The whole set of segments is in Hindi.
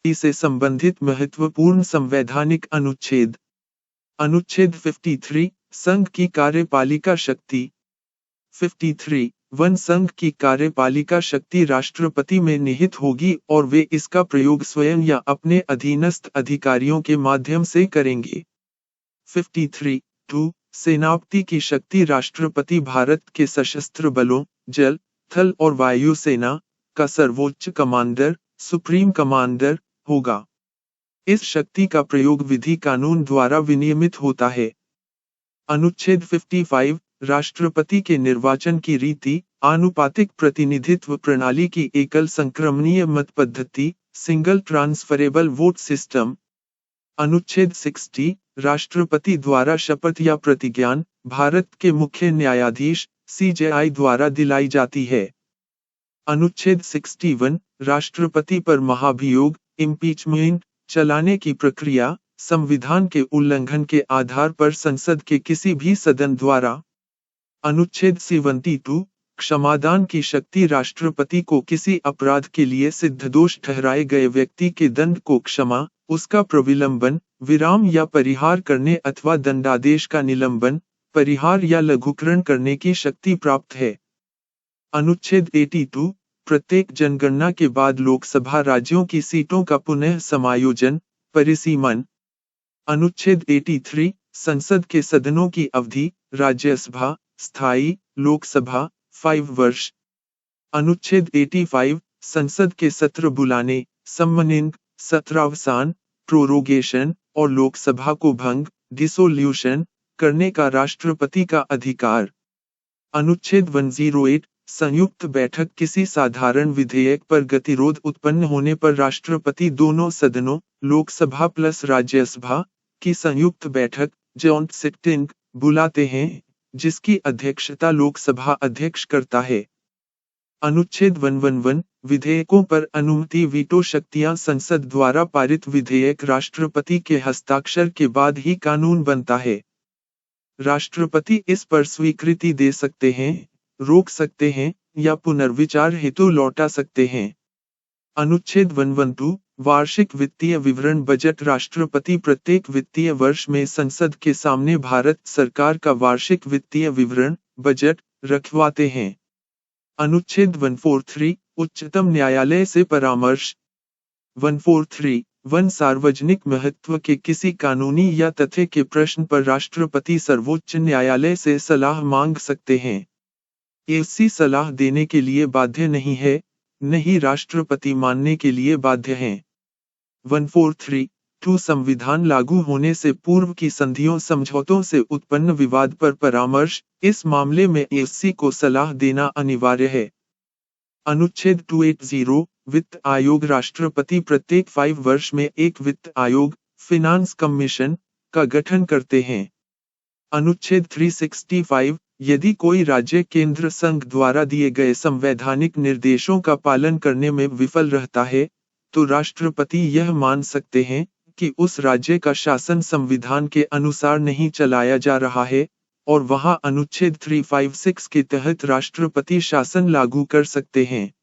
से संबंधित महत्वपूर्ण संवैधानिक अनुच्छेद। अनुच्छेद 53, संघ की कार्यपालिका शक्ति। 53, वन संघ की कार्यपालिका शक्ति राष्ट्रपति में निहित होगी और वे इसका प्रयोग स्वयं या अपने अधीनस्थ अधिकारियों के माध्यम से करेंगे। 53, 2, सेनापति की शक्ति राष्ट्रपति भारत के सशस्त्र बलों, जल, थल और वायु सेना का सर्वोच्च कमांडर, सुप्रीम कमांडर होगा। इस शक्ति का प्रयोग विधि कानून द्वारा विनियमित होता है। अनुच्छेद 55, राष्ट्रपति के निर्वाचन की रीति, आनुपातिक प्रतिनिधित्व प्रणाली की एकल संक्रमणीय मत पद्धति, सिंगल ट्रांसफरेबल वोट सिस्टम। अनुच्छेद 60, राष्ट्रपति द्वारा शपथ या प्रतिज्ञान भारत के मुख्य न्यायाधीश CJI द्वारा दिलाई जाती है। अनुच्छेद 61, राष्ट्रपति पर महाभियोग इम्पीचमेंट चलाने की प्रक्रिया संविधान के उल्लंघन के आधार पर संसद के किसी भी सदन द्वारा। अनुच्छेद 72, क्षमादान की शक्ति राष्ट्रपति को किसी अपराध के लिए सिद्ध दोष ठहराए गए व्यक्ति के दंड को क्षमा, उसका प्रविलंबन, विराम या परिहार करने अथवा दंडादेश का निलंबन, परिहार या लघुकरण करने की शक्ति प्राप्त है। अनुच्छेद 82, प्रत्येक जनगणना के बाद लोकसभा राज्यों की सीटों का पुनः समायोजन, परिसीमन। अनुच्छेद 83, संसद के सदनों की अवधि, राज्यसभा, स्थायी, लोकसभा, 5 वर्ष। अनुच्छेद 85, संसद के सत्र बुलाने, सम्मनिंग, सत्रावसान, प्रोरोगेशन और लोकसभा को भंग, डिसोल्यूशन करने का राष्ट्रपति का अधिकार। अनुच्छेद 108, संयुक्त बैठक किसी साधारण विधेयक पर गतिरोध उत्पन्न होने पर राष्ट्रपति दोनों सदनों, लोकसभा प्लस राज्यसभा, की संयुक्त बैठक, जॉइंट सिटिंग, बुलाते हैं, जिसकी अध्यक्षता लोकसभा अध्यक्ष करता है। अनुच्छेद 111, विधेयकों पर अनुमति वीटो शक्तियां संसद द्वारा पारित विधेयक राष्ट्रपति के हस्ताक्षर के बाद ही कानून बनता है। राष्ट्रपति इस पर स्वीकृति दे सकते हैं, रोक सकते हैं या पुनर्विचार हेतु लौटा सकते हैं। अनुच्छेद 112, वार्षिक वित्तीय विवरण बजट राष्ट्रपति प्रत्येक वित्तीय वर्ष में संसद के सामने भारत सरकार का वार्षिक वित्तीय विवरण, बजट, रखवाते हैं। अनुच्छेद 143, उच्चतम न्यायालय से परामर्श। 143, वन सार्वजनिक महत्व के किसी कानूनी या तथ्य के प्रश्न पर राष्ट्रपति सर्वोच्च न्यायालय से सलाह मांग सकते हैं। ऐसी सलाह देने के लिए बाध्य नहीं है, नहीं राष्ट्रपति मानने के लिए बाध्य हैं। 143, संविधान लागू होने से पूर्व की संधियों समझौतों से उत्पन्न विवाद पर परामर्श, इस मामले में एससी को सलाह देना अनिवार्य है। अनुच्छेद 280, वित्त आयोग राष्ट्रपति प्रत्येक 5 वर्ष में एक वित्त आयोग, फिनांस कमीशन, का गठन करते हैं। अनुच्छेद 365, यदि कोई राज्य केंद्र संघ द्वारा दिए गए संवैधानिक निर्देशों का पालन करने में विफल रहता है, तो राष्ट्रपति यह मान सकते हैं कि उस राज्य का शासन संविधान के अनुसार नहीं चलाया जा रहा है, और वहां अनुच्छेद 356 के तहत राष्ट्रपति शासन लागू कर सकते हैं।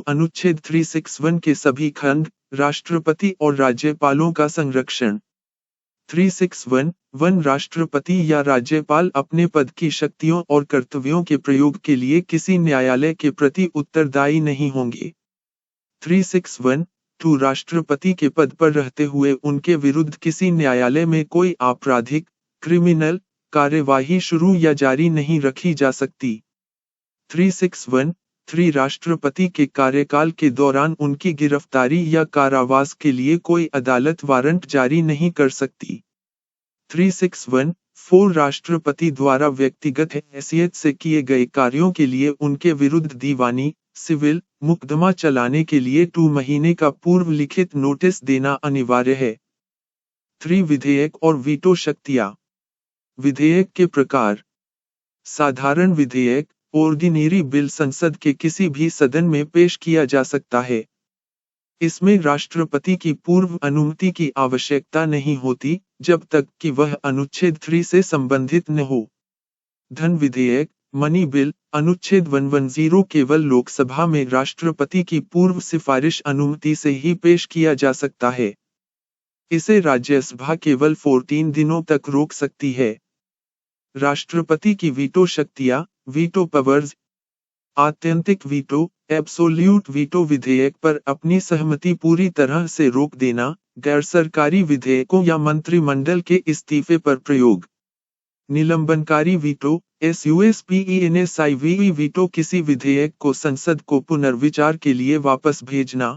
अनुच्छेद 361 के सभी खंड, राष्ट्रपति और राज्यपालों का संरक्षण। 361, वन राष्ट्रपति या राज्यपाल अपने पद की शक्तियों और कर्तव्यों के प्रयोग के लिए किसी न्यायालय के प्रति उत्तरदायी नहीं होंगे। 361, राष्ट्रपति के पद पर रहते हुए उनके विरुद्ध किसी न्यायालय में कोई आपराधिक, क्रिमिनल कार्यवाही शुरू या जारी नहीं रखी जा सकती। 361, राष्ट्रपति के कार्यकाल के दौरान उनकी गिरफ्तारी या कारावास के लिए कोई अदालत वारंट जारी नहीं कर सकती। 361, राष्ट्रपति द्वारा व्यक्तिगत हैसियत से किए गए कार्यों के लिए उनके विरुद्ध दीवानी, सिविल, मुकदमा चलाने के लिए 2 महीने का पूर्व लिखित नोटिस देना अनिवार्य है। 3 विधेयक और वीटो शक्तियां। विधेयक के प्रकार। साधारण विधेयक, ऑर्डिनरी बिल संसद के किसी भी सदन में पेश किया जा सकता है। इसमें राष्ट्रपति की पूर्व अनुमति की आवश्यकता नहीं होती, जब तक कि वह अनुच्छेद 3 से संबंधित न हो। धन विधेयक, मनी बिल, अनुच्छेद 110 केवल लोकसभा में राष्ट्रपति की पूर्व सिफारिश अनुमति से ही पेश किया जा सकता है। इसे राज्यसभा केवल 14 दिनों तक रोक सकती है। राष्ट्रपति की वीटो शक्तियां, वीटो पवर्स। आत्यंतिक वीटो, एब्सोल्यूट वीटो विधेयक पर अपनी सहमति पूरी तरह से रोक देना, गैर सरकारी विधेयकों या मंत्रिमंडल के इस्तीफे पर प्रयोग। निलंबनकारी वीटो, SUSPENSIVE वीटो किसी विधेयक को संसद को पुनर्विचार के लिए वापस भेजना।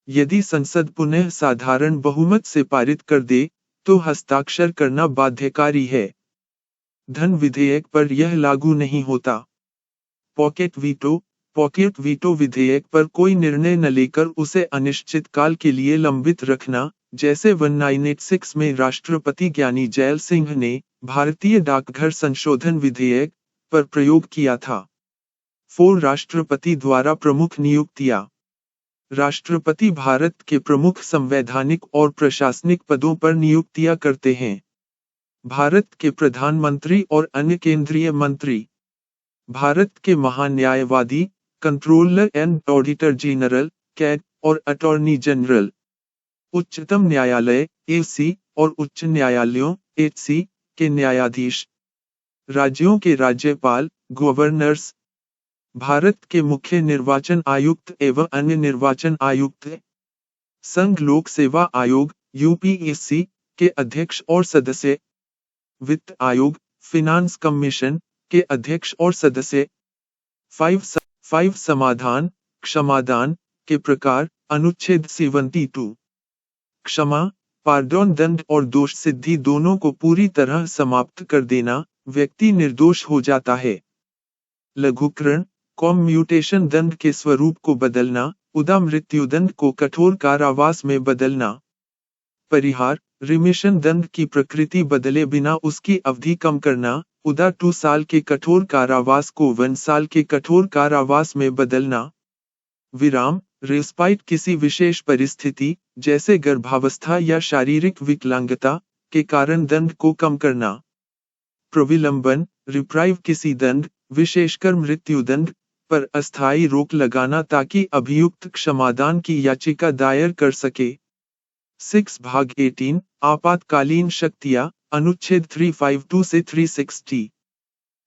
यदि संसद पुनः साधारण बहुमत से पारित कर दे, तो हस्ताक्षर करना बाध्यकारी है। धन विधेयक पर यह लागू नहीं होता। पॉकेट वीटो विधेयक पर कोई निर्णय न लेकर उसे अनिश्चित काल के लिए लंबित रखना, जैसे 1986 में राष्ट्रपति ज्ञानी जैल सिंह ने भारतीय डाकघर संशोधन विधेयक पर प्रयोग किया था। 4 राष्ट्रपति द्वारा प्रमुख नियुक्तियां। राष्ट्रपति भारत के प्रमुख संवैधानिक और प्रशासनिक पदों पर नियुक्तियां करते हैं। भारत के प्रधानमंत्री और अन्य केंद्रीय मंत्री, भारत के महान्यायवादी, controller and auditor general, CAG और अटॉर्नी जनरल, उच्चतम न्यायालय, AC और उच्च न्यायालयों, HC के न्यायाधीश, राज्यों के राज्यपाल, गवर्नर्स, भारत के मुख्य निर्वाचन आयुक्त एवं अन्य निर्वाचन आयुक्त, संघ लोक सेवा आयोग, UPSC के अध्यक्ष और सदस्य, वित्त आयोग, फिनांस कमीशन के अध्यक्ष और सदस्य। 5 समाधान, क्षमादान के प्रकार, अनुच्छेद 72। क्षमा, पार्डोन, दंड और दोष सिद्धि दोनों को पूरी तरह समाप्त कर देना, व्यक्ति निर्दोष हो जाता है। लघुकरण, कॉम्यूटेशन, दंड के स्वरूप को बदलना, उदा मृत्युदंड को कठोर कारावास में बदलना। परिहार, रिमिशन, दंड की प्रकृति बदले बिना उसकी अवधि कम करना, उदा 2 साल के कठोर कारावास को 1 साल के कठोर कारावास में बदलना। विराम, रेस्पाइट, किसी विशेष परिस्थिति, जैसे गर्भावस्था या शारीरिक विकलांगता, के कारण दंड को कम करना। प्रविलंबन, रिप्राइव, किसी दंड, विशेषकर मृत्युदंड, पर अस्थायी रोक लगाना ताकि अभियुक्त क्षमादान की याचिका दायर कर सके। 6/18 आपातकालीन शक्तियां, अनुच्छेद 352 से 360।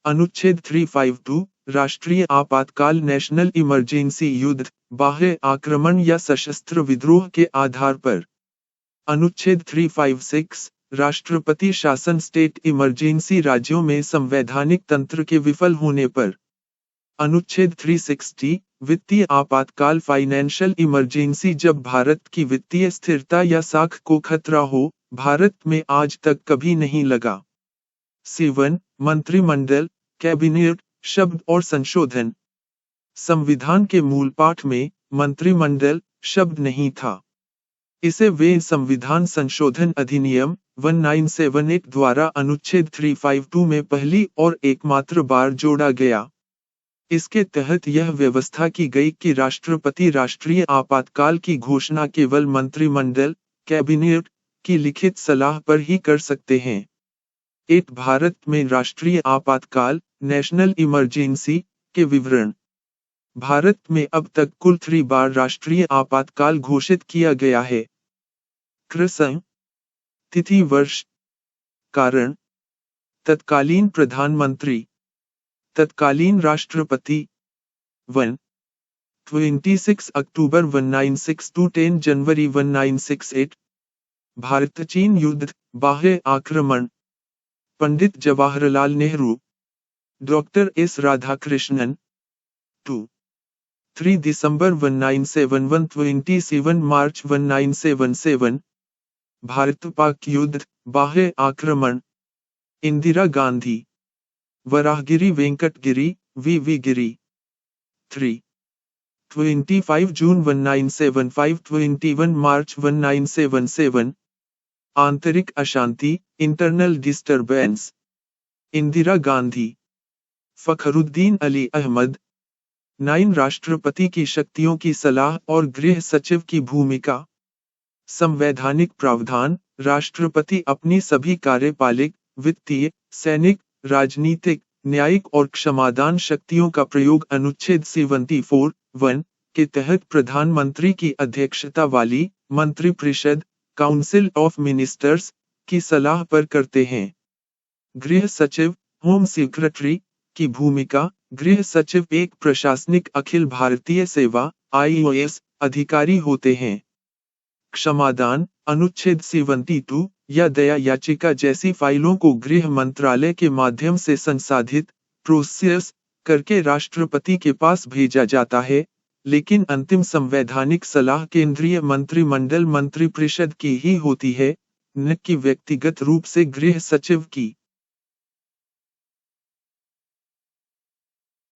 अनुच्छेद 352 राष्ट्रीय आपातकाल, नेशनल इमरजेंसी, युद्ध, बाह्य आक्रमण या सशस्त्र विद्रोह के आधार पर। अनुच्छेद 356 राष्ट्रपति शासन, स्टेट इमरजेंसी, राज्यों में संवैधानिक तंत्र के विफल होने पर। अनुच्छेद 360 वित्तीय आपातकाल, फाइनेंशियल इमरजेंसी, जब भारत की वित्तीय स्थिरता या साख को खतरा हो, भारत में आज तक कभी नहीं लगा। 7 मंत्रिमंडल, कैबिनेट शब्द और संशोधन। संविधान के मूल पाठ में मंत्रिमंडल शब्द नहीं था। इसे वे संविधान संशोधन अधिनियम 1978 द्वारा अनुच्छेद 352 में पहली और एकमात्र बार जोड़ा गया। इसके तहत यह व्यवस्था की गई कि राष्ट्रपति राष्ट्रीय आपातकाल की घोषणा केवल मंत्रिमंडल, कैबिनेट की लिखित सलाह पर ही कर सकते हैं। 8 भारत में राष्ट्रीय आपातकाल, नेशनल इमरजेंसी के विवरण। भारत में अब तक कुल 3 बार राष्ट्रीय आपातकाल घोषित किया गया है। क्रम, तिथि, वर्ष, कारण, तत्कालीन प्रधानमंत्री, तत्कालीन राष्ट्रपति। 1 26 अक्टूबर 1962 10 जनवरी 1968। भारत चीन युद्ध, बाह्य आक्रमण, पंडित जवाहरलाल नेहरू, डॉक्टर एस राधाकृष्णन। 2 3 दिसंबर 1971 27 मार्च 1977। भारत पाक युद्ध, बाह्य आक्रमण, इंदिरा गांधी, वराहगिरी वेंकटगिरी, वी गिरी। 3 25 जून 1975 21 मार्च 1977। आंतरिक अशांति, इंटरनल डिस्टर्बेंस, इंदिरा गांधी, फखरुद्दीन अली अहमद। 9 राष्ट्रपति की शक्तियों की सलाह और गृह सचिव की भूमिका। संवैधानिक प्रावधान, राष्ट्रपति अपनी सभी कार्यपालिक, वित्तीय, सैनिक, राजनीतिक, न्यायिक और क्षमादान शक्तियों का प्रयोग अनुच्छेद 74(1) के तहत प्रधानमंत्री की अध्यक्षता वाली मंत्रिपरिषद काउंसिल ऑफ मिनिस्टर्स की सलाह पर करते हैं। गृह सचिव होम सेक्रेटरी की भूमिका। गृह सचिव एक प्रशासनिक अखिल भारतीय सेवा (IAS) अधिकारी होते हैं। क्षमादान अनुच्छेद 72 या दया याचिका जैसी फाइलों को गृह मंत्रालय के माध्यम से संसाधित प्रोसेस करके राष्ट्रपति के पास भेजा जाता है, लेकिन अंतिम संवैधानिक सलाह केंद्रीय मंत्रिमंडल मंत्रिपरिषद की ही होती है, न कि व्यक्तिगत रूप से गृह सचिव की।